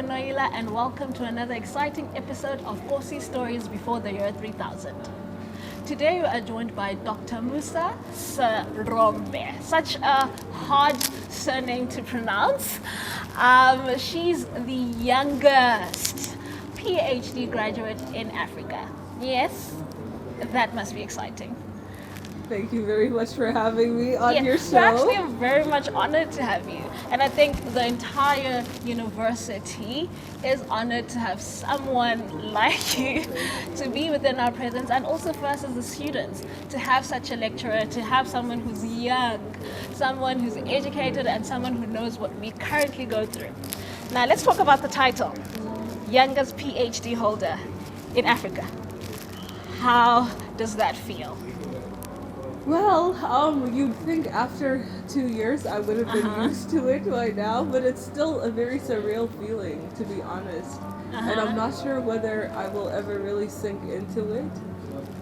Noila, and welcome to another exciting episode of Kovsie Stories Before the Year 3000. Today we are joined by Dr. Musa Saurombe. Such a hard surname to pronounce. She's the youngest PhD graduate in Africa. Yes, that must be exciting. Thank you very much for having me on your show. We're actually very much honored to have you. And I think the entire university is honored to have someone like you to be within our presence, and also for us as the students to have such a lecturer, to have someone who's young, someone who's educated, and someone who knows what we currently go through. Now let's talk about the title, youngest PhD holder in Africa. How does that feel? Well, you'd think after 2 years I would have been used to it by now, but it's still a very surreal feeling, to be honest. And I'm not sure whether I will ever really sink into it.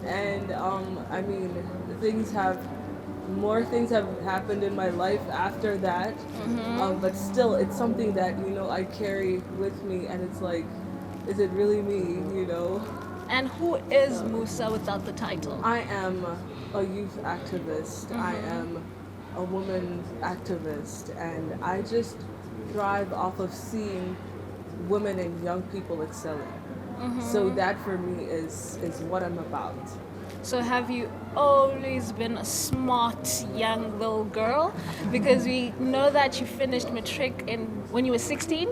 And I mean, more things have happened in my life after that, but still it's something that, I carry with me, and it's like, is it really me, And who is Musa without the title? I am a youth activist. I am a woman activist, and I just thrive off of seeing women and young people excelling. So that for me is what I'm about. So have you always been a smart young little girl? Because we know that you finished matric when you were 16,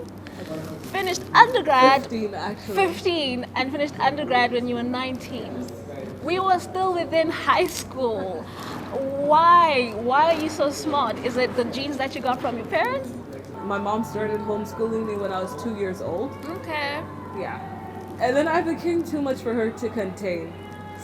finished undergrad 15 actually. 15, and finished undergrad when you were 19. We were still within high school. Why are you so smart? Is it the genes that you got from your parents? My mom started homeschooling me when I was 2 years old. Okay. Yeah. And then I became too much for her to contain.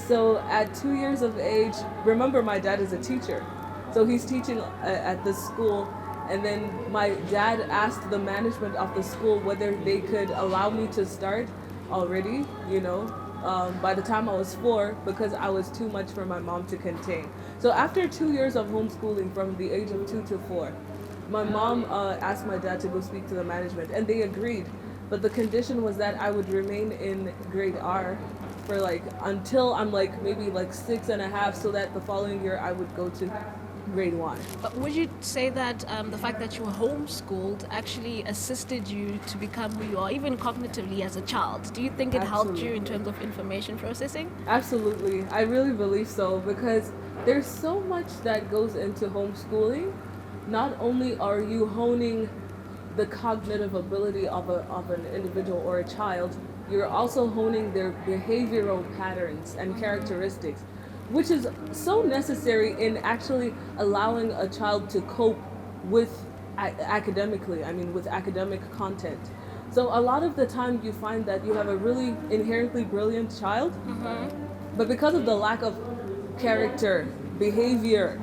So at 2 years of age, remember my dad is a teacher. So he's teaching at this school. And then my dad asked the management of the school whether they could allow me to start already, by the time I was 4, because I was too much for my mom to contain. So after 2 years of homeschooling from the age of 2 to 4, my mom asked my dad to go speak to the management, and they agreed. But the condition was that I would remain in grade R for until I'm maybe 6.5, so that the following year I would go to grade 1. But would you say that the fact that you were homeschooled actually assisted you to become who you are, even cognitively as a child? Do you think it helped you in terms of information processing? Absolutely. I really believe so, because there's so much that goes into homeschooling. Not only are you honing the cognitive ability of an individual or a child, you're also honing their behavioral patterns and characteristics, which is so necessary in actually allowing a child to cope with with academic content. So a lot of the time you find that you have a really inherently brilliant child, but because of the lack of character, behavior,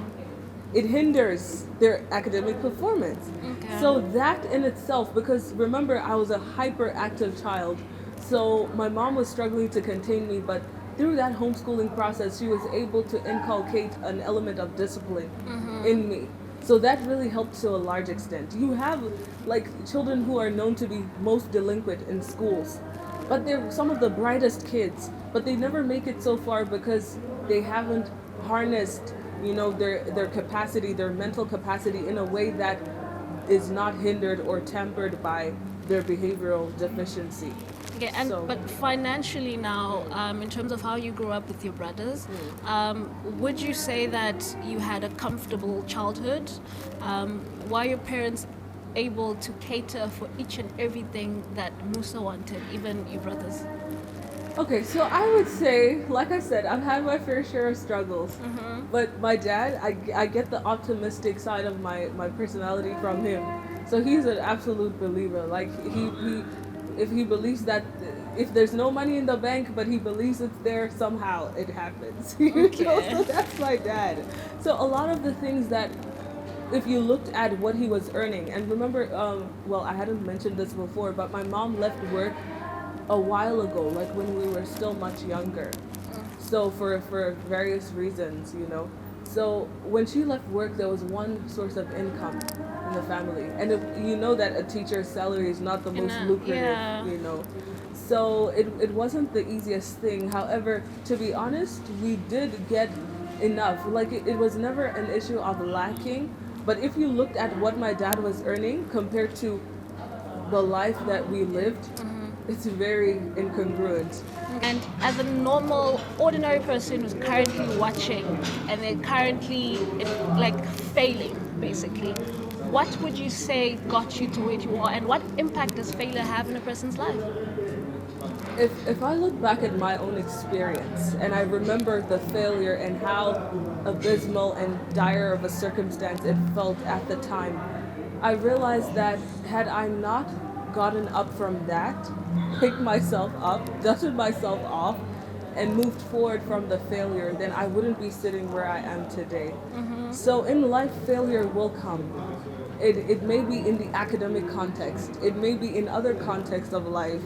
it hinders their academic performance. Okay. So that in itself, because remember I was a hyperactive child, so my mom was struggling to contain me, but through that homeschooling process, she was able to inculcate an element of discipline in me. So that really helped to a large extent. You have children who are known to be most delinquent in schools, but they're some of the brightest kids, but they never make it so far because they haven't harnessed, their capacity, their mental capacity in a way that is not hindered or tempered by their behavioral deficiency. Okay, but financially now, in terms of how you grew up with your brothers, would you say that you had a comfortable childhood? Were your parents able to cater for each and everything that Musa wanted, even your brothers? Okay, so I would say, like I said, I've had my fair share of struggles, but my dad, I get the optimistic side of my personality from him. So he's an absolute believer. If he believes that if there's no money in the bank, but he believes it's there, somehow it happens. Okay. So that's my dad. So a lot of the things that, if you looked at what he was earning, and remember, I hadn't mentioned this before, but my mom left work a while ago, when we were still much younger. So for various reasons, So when she left work, there was one source of income in the family, and you know that a teacher's salary is not the most lucrative, Yeah. you know. So it wasn't the easiest thing. However, to be honest, we did get enough. Like it was never an issue of lacking. But if you looked at what my dad was earning compared to the life that we lived, it's very incongruent. And as a normal, ordinary person who's currently watching and they're currently like failing, basically, what would you say got you to where you are, and what impact does failure have in a person's life? If I look back at my own experience and I remember the failure and how abysmal and dire of a circumstance it felt at the time, I realized that had I not gotten up from that, picked myself up, dusted myself off, and moved forward from the failure, then I wouldn't be sitting where I am today. So in life, failure will come. It may be in the academic context, it may be in other contexts of life,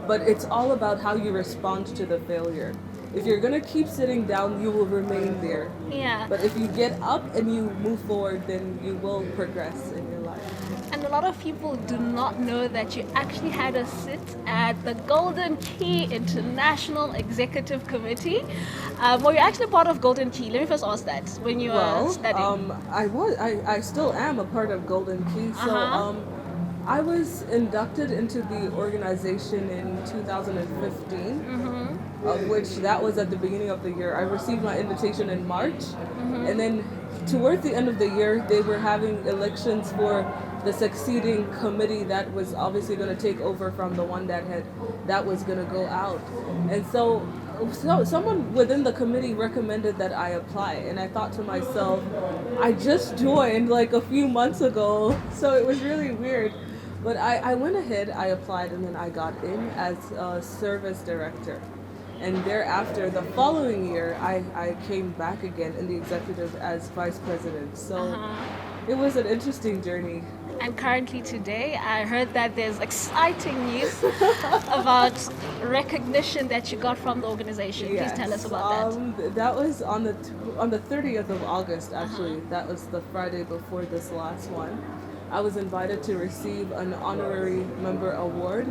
but it's all about how you respond to the failure. If you're gonna keep sitting down, you will remain there. Yeah. But if you get up and you move forward, then you will progress in your life. And a lot of people do not know that you actually had a sit at the Golden Key International Executive Committee. Were you actually part of Golden Key? Let me first ask that. When you were studying. I still am a part of Golden Key. So I was inducted into the organization in 2015, of which that was at the beginning of the year. I received my invitation in March, and then towards the end of the year, they were having elections for the succeeding committee that was obviously going to take over from the one that was going to go out. And so someone within the committee recommended that I apply, and I thought to myself, I just joined like a few months ago, so it was really weird. But I went ahead, I applied, and then I got in as a service director. And thereafter, the following year, I came back again in the executive as vice president. So it was an interesting journey. And currently today, I heard that there's exciting news about recognition that you got from the organization. Yes. Please tell us about that. That was on the 30th of August, actually. That was the Friday before this last one. I was invited to receive an honorary member award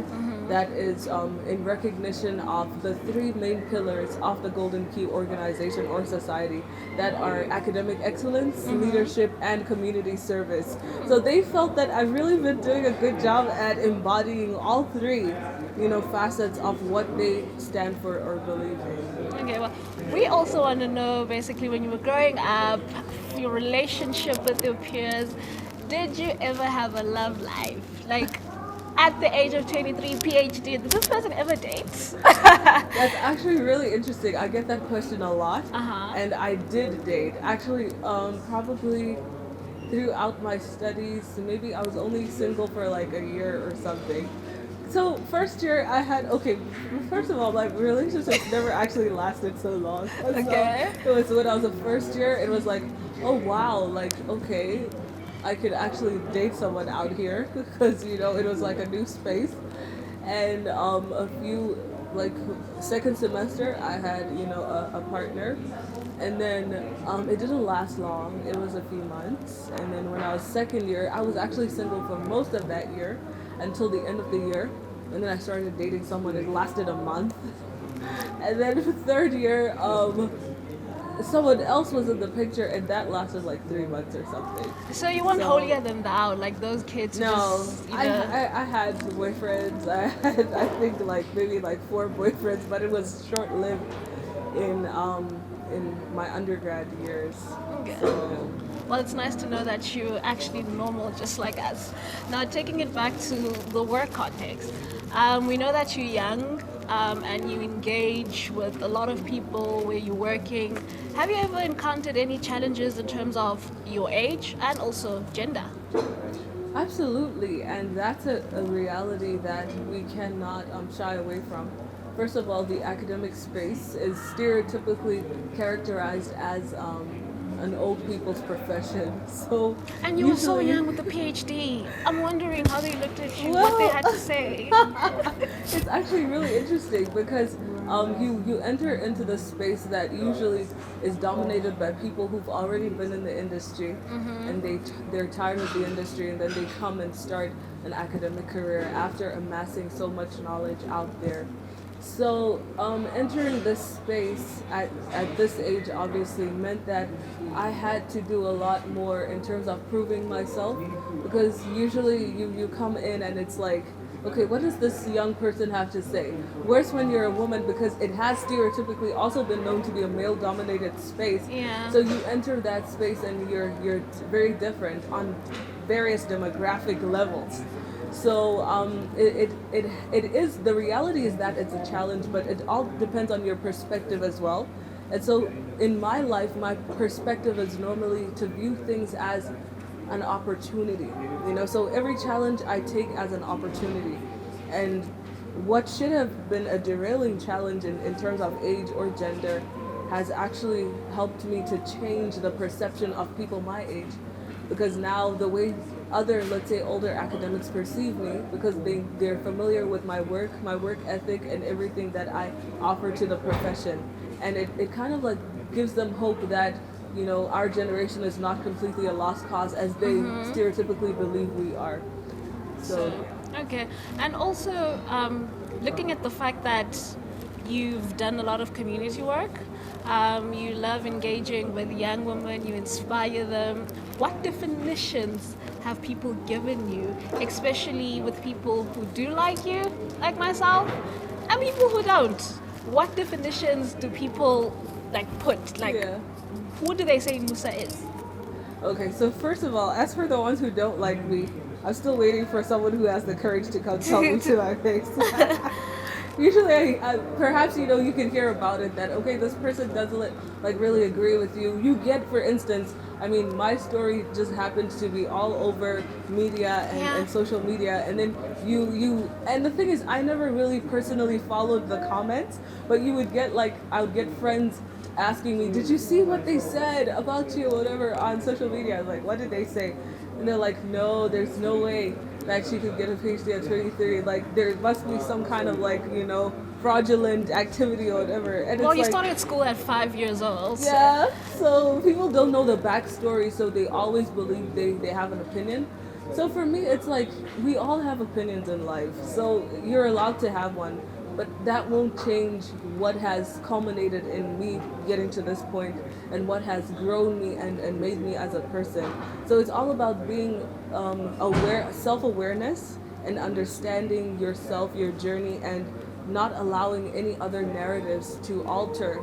that is in recognition of the three main pillars of the Golden Key organization or society that are academic excellence, leadership, and community service. So they felt that I've really been doing a good job at embodying all three, facets of what they stand for or believe in. Okay, well, we also want to know, basically, when you were growing up, your relationship with your peers. Did you ever have a love life? Like, at the age of 23, PhD, did this person ever date? That's actually really interesting. I get that question a lot. And I did date. Actually, probably throughout my studies, maybe I was only single for like a year or something. So first year first of all, my relationships never actually lasted so long. Okay. So it was when I was a first year, it was like, oh wow, like, okay, I could actually date someone out here because, it was like a new space. And a few, like, second semester, I had, a partner. And then it didn't last long. It was a few months. And then when I was second year, I was actually single for most of that year until the end of the year. And then I started dating someone. It lasted a month. And then third year, someone else was in the picture, and that lasted like 3 months or something. So you weren't holier than thou, like those kids? No, I had boyfriends. I had, I think, maybe 4 boyfriends, but it was short-lived in my undergrad years. Okay. So. Well, it's nice to know that you're actually normal, just like us. Now, taking it back to the work context, we know that you're young. And you engage with a lot of people where you're working. Have you ever encountered any challenges in terms of your age and also gender? Absolutely, and that's a reality that we cannot shy away from. First of all, the academic space is stereotypically characterized as an old people's profession. So and you were so young with the PhD. I'm wondering how they looked at you, what they had to say. It's actually really interesting because you enter into the space that usually is dominated by people who've already been in the industry, and they're tired of the industry, and then they come and start an academic career after amassing so much knowledge out there. So entering this space at this age obviously meant that I had to do a lot more in terms of proving myself, because usually you come in and it's like, okay, what does this young person have to say? Worse when you're a woman, because it has stereotypically also been known to be a male-dominated space. Yeah. So you enter that space and you're very different on various demographic levels. So it is, the reality is that it's a challenge, but it all depends on your perspective as well. And so in my life, my perspective is normally to view things as an opportunity, so every challenge I take as an opportunity. And what should have been a derailing challenge in terms of age or gender has actually helped me to change the perception of people my age, because now the way other, let's say, older academics perceive me, because they're familiar with my work ethic, and everything that I offer to the profession. And it kind of like gives them hope that, our generation is not completely a lost cause as they stereotypically believe we are. So okay. And also, looking at the fact that you've done a lot of community work, you love engaging with young women, you inspire them. What definitions have people given you, especially with people who do like you, like myself, and people who don't? What definitions do people put? Who do they say Musa is? Okay, so first of all, as for the ones who don't like me, I'm still waiting for someone who has the courage to come tell me to my face. Usually, perhaps, you can hear about it that, okay, this person doesn't really agree with you. You get, for instance, my story just happens to be all over media and social media, and then and the thing is, I never really personally followed the comments, but you would get I would get friends asking me, did you see what they said about you or whatever on social media? I was like, what did they say? And they're like, no, there's no way that she could get a PhD at 23. There must be some kind of fraudulent activity or whatever. And well, you started school at 5 years old. Yeah, so people don't know the backstory, so they always believe they have an opinion. So for me, it's we all have opinions in life, so you're allowed to have one, but that won't change what has culminated in me getting to this point and what has grown me and made me as a person. So it's all about being self-awareness, and understanding yourself, your journey, and not allowing any other narratives to alter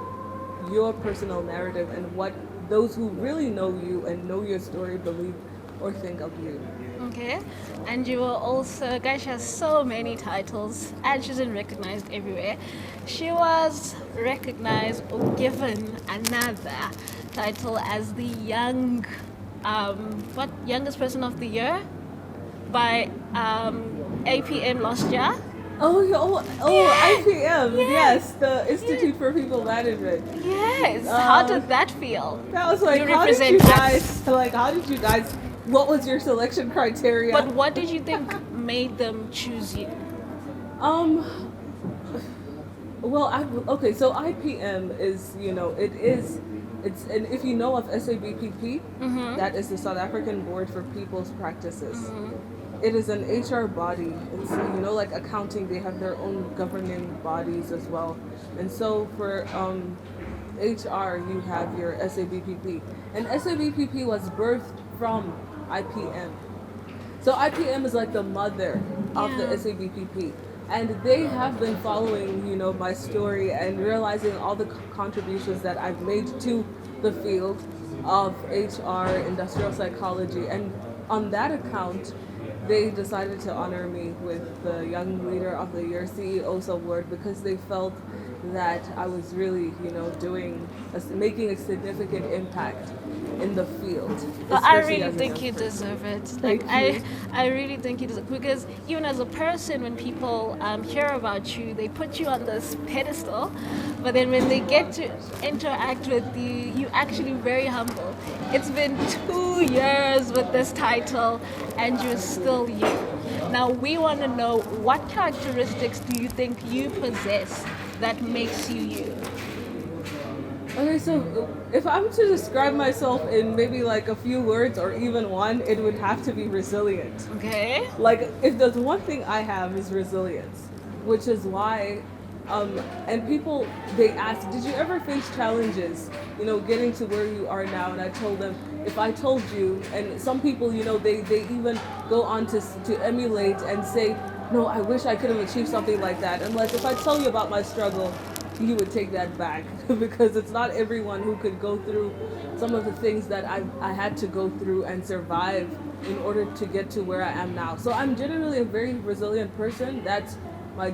your personal narrative and what those who really know you and know your story believe or think of you. Okay, and you were also, guys, she has so many titles and she's been recognized everywhere. She was recognized or given another title as the youngest person of the year by APM last year. IPM, yes, the Institute for People Management. Yes, how did that feel? That was how did you guys, what was your selection criteria? But what did you think made them choose you? So IPM is, and if you know of SABPP, that is the South African Board for People's Practices. It is an HR body. It's, like accounting, they have their own governing bodies as well. And so for HR, you have your SABPP. And SABPP was birthed from IPM. So IPM is like the mother of the SABPP. And they have been following, my story and realizing all the contributions that I've made to the field of HR, industrial psychology. And on that account, they decided to honor me with the Young Leader of the Year CEO's Award, because they felt that I was really, making a significant impact in the field. But I really think you deserve it. Thank you. I really think you deserve it, because even as a person, when people hear about you, they put you on this pedestal, but then when they get to interact with you, you're actually very humble. It's been 2 years with this title, and you're still you. Now we want to know, what characteristics do you think you possess that makes you you? Okay, so if I'm to describe myself in maybe like a few words or even one, it would have to be resilient. Okay. Like, if there's one thing I have is resilience, which is why, and people, they ask, did you ever face challenges, getting to where you are now? And I told them, if I told you, and some people, they even go on to emulate and say, no, I wish I could have achieved something like that. Unless if I tell you about my struggle, you would take that back because it's not everyone who could go through some of the things that I had to go through and survive in order to get to where I am now. So I'm generally a very resilient person. That's my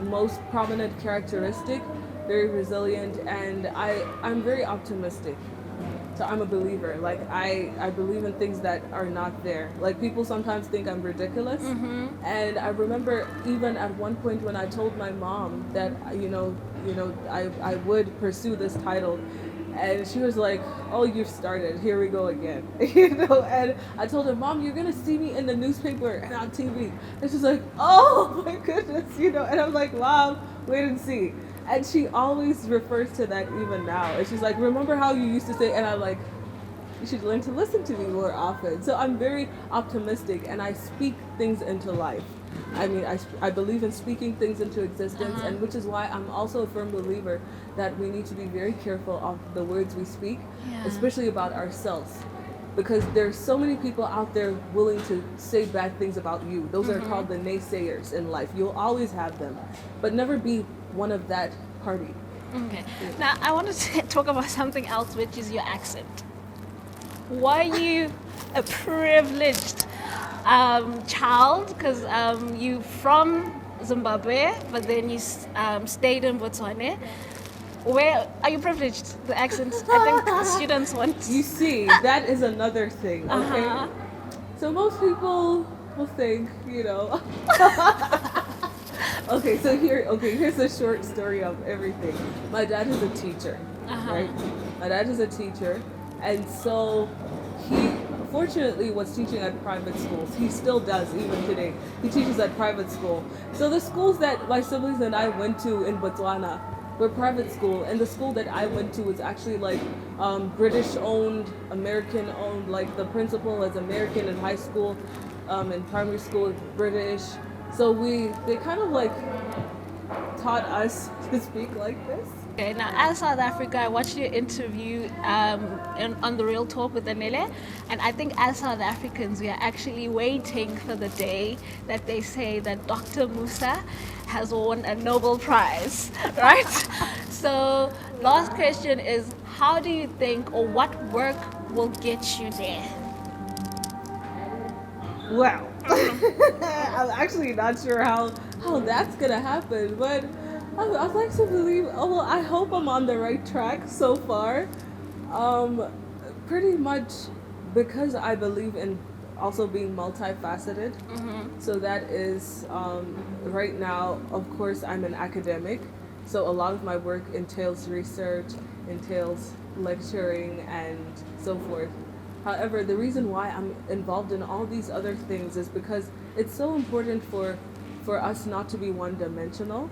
most prominent characteristic, very resilient, and I'm very optimistic. So I'm a believer. Like I believe in things that are not there. Like people sometimes think I'm ridiculous. And I remember even at one point when I told my mom that I would pursue this title, and she was like, "Oh, you've started. Here we go again." And I told her, "Mom, you're gonna see me in the newspaper and on TV." And she's like, "Oh my goodness," And I'm like, "Mom, wait and see." And she always refers to that even now. And she's like, "Remember how you used to say?" And I'm like, "You should learn to listen to me more often." So I'm very optimistic, and I speak things into life. I mean, I believe in speaking things into existence, and which is why I'm also a firm believer that we need to be very careful of the words we speak, especially about ourselves. Because there's so many people out there willing to say bad things about you. Those are called the naysayers in life. You'll always have them, but never be one of that party. Okay. Now I want to talk about something else, which is your accent. Were you a privileged child? Because you from Zimbabwe, but then you stayed in Botswana. Where are you privileged? The accent. I think students want. You see, that is another thing. Okay. So most people will think, Okay, so here's a short story of everything. My dad is a teacher, right? My dad is a teacher, and so he fortunately was teaching at private schools. He still does, even today. He teaches at private school. So the schools that my siblings and I went to in Botswana were private school, and the school that I went to was actually like British owned, American owned. Like the principal is American in high school, in primary school British. So they kind of like taught us to speak like this. Okay, now as South Africa, I watched your interview on The Real Talk with Anele, and I think as South Africans, we are actually waiting for the day that they say that Dr. Musa has won a Nobel Prize, right? So last question is, how do you think, or what work will get you there? Wow. I'm actually not sure how that's gonna happen, but I'd like to believe. Oh well, I hope I'm on the right track so far. Pretty much because I believe in also being multifaceted. So that is right now. Of course, I'm an academic, so a lot of my work entails research, entails lecturing, and so forth. However, the reason why I'm involved in all these other things is because it's so important for us not to be one-dimensional.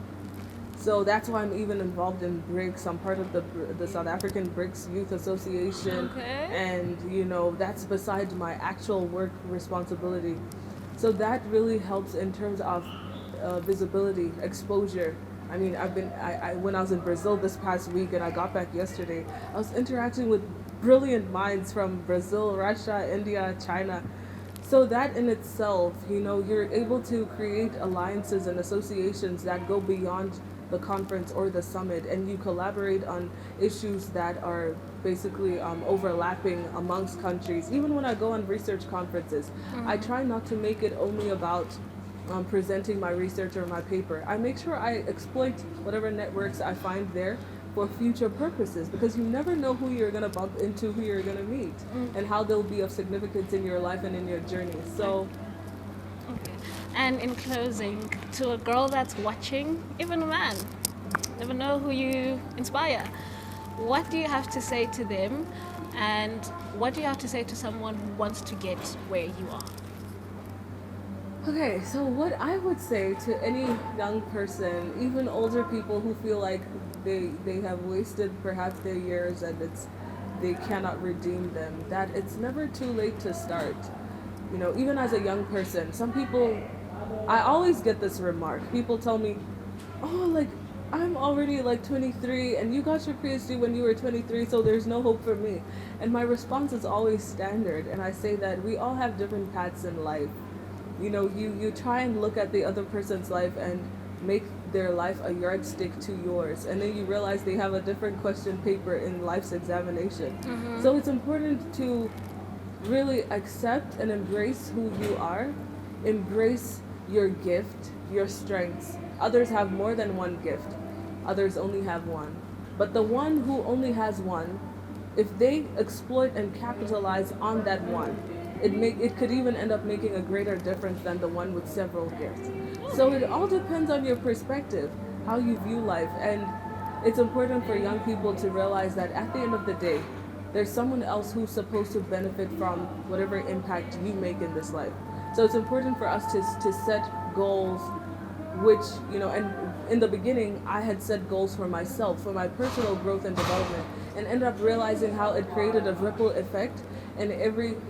So that's why I'm even involved in BRICS. I'm part of the South African BRICS Youth Association. Okay. And, that's besides my actual work responsibility. So that really helps in terms of visibility, exposure. I mean, when I was in Brazil this past week and I got back yesterday, I was interacting with brilliant minds from Brazil, Russia, India, China. So that in itself, you're able to create alliances and associations that go beyond the conference or the summit, and you collaborate on issues that are basically overlapping amongst countries. Even when I go on research conferences, I try not to make it only about presenting my research or my paper. I make sure I exploit whatever networks I find there for future purposes, because you never know who you're going to bump into, who you're going to meet, and how they'll be of significance in your life and in your journey. So, okay. And in closing, to a girl that's watching, even a man, never know who you inspire. What do you have to say to them, and what do you have to say to someone who wants to get where you are? Okay, so what I would say to any young person, even older people who feel like they have wasted perhaps their years and they cannot redeem them, that it's never too late to start. You know, even as a young person, some people, I always get this remark. People tell me, "Oh, like I'm already like 23 and you got your PhD when you were 23, so there's no hope for me." And my response is always standard, and I say that we all have different paths in life. You know, you try and look at the other person's life and make their life a yardstick to yours, and then you realize they have a different question paper in life's examination. So it's important to really accept and embrace who you are, embrace your gift, your strengths. Others have more than one gift, others only have one. But the one who only has one, if they exploit and capitalize on that one, it could even end up making a greater difference than the one with several gifts. So it all depends on your perspective, how you view life, and it's important for young people to realize that at the end of the day, there's someone else who's supposed to benefit from whatever impact you make in this life. So it's important for us to set goals, which, you know, and in the beginning, I had set goals for myself, for my personal growth and development, and ended up realizing how it created a ripple effect. And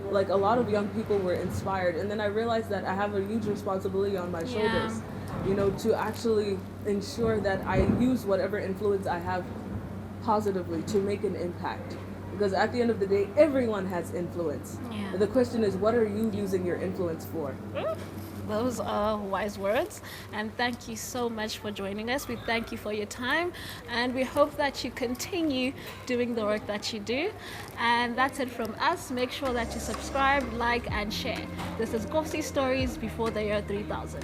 like a lot of young people were inspired. And then I realized that I have a huge responsibility on my shoulders, you know, to actually ensure that I use whatever influence I have positively to make an impact. Because at the end of the day, everyone has influence. Yeah. The question is, what are you using your influence for? Those are wise words, and thank you so much for joining us. We thank you for your time, and we hope that you continue doing the work that you do. And that's it from us. Make sure that you subscribe, like, and share. This is Kovsie Stories before the year 3000.